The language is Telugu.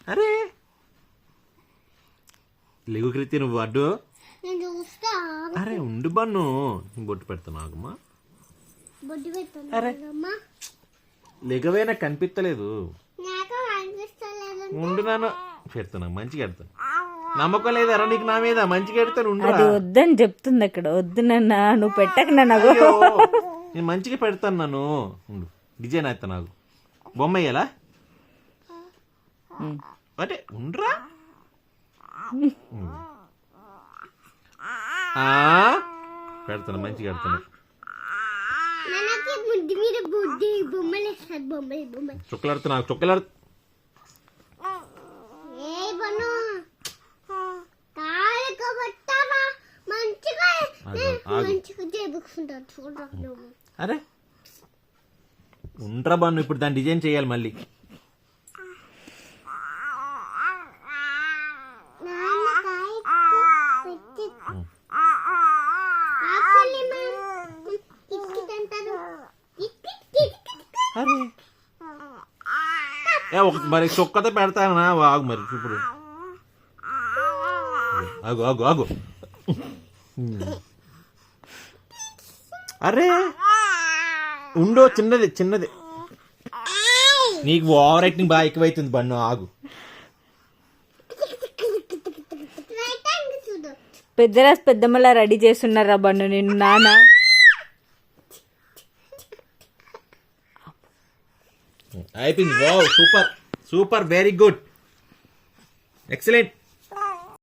అరే లేవు కృతి నువ్వు అడ్డు. అరే ఉండు బన్ను, బొట్టు పెడతాను ఆగమ్మా. అరే లేగవే, నాకు కనిపించలేదు. ఉండు నాన్న, పెడతాను మంచిగా పెడతాను. నమ్మకం లేదరా నీకు నా మీద? మంచిగా పెడతాను ఉండు. అది వద్దని చెప్తుంది అక్కడ. వద్దు నాన్న, నువ్వు పెట్టక నన్ను. నేను మంచిగా పెడతాను నన్ను. ఉండు, డిజైన్ అవుతా నాకు బొమ్మ వేయాలా అంటే ఉండరా. పెడతాను మంచిగా పెడతాను. చుక్కలాడుతా నాకు చుక్కలాడు. అరే ఉండరా బాను, ఇప్పుడు దాన్ని డిజైన్ చేయాలి మళ్ళీ. అరే మరి చొక్కతో పెడతానా? ఆగు మరి ఇప్పుడు. ఆగు ఆగు ఆగు. అరే ఉండో, చిన్నది చిన్నది. నీకు ఓవర్ యాక్టింగ్ బాగా ఎక్కువైతుంది బన్ను. ఆగు. పెద్దరాజు పెద్దమ్మలా రెడీ చేస్తున్నారా బన్ను నిన్ను నాన్న? అయిపోయింది. Wow, super super, very good, excellent.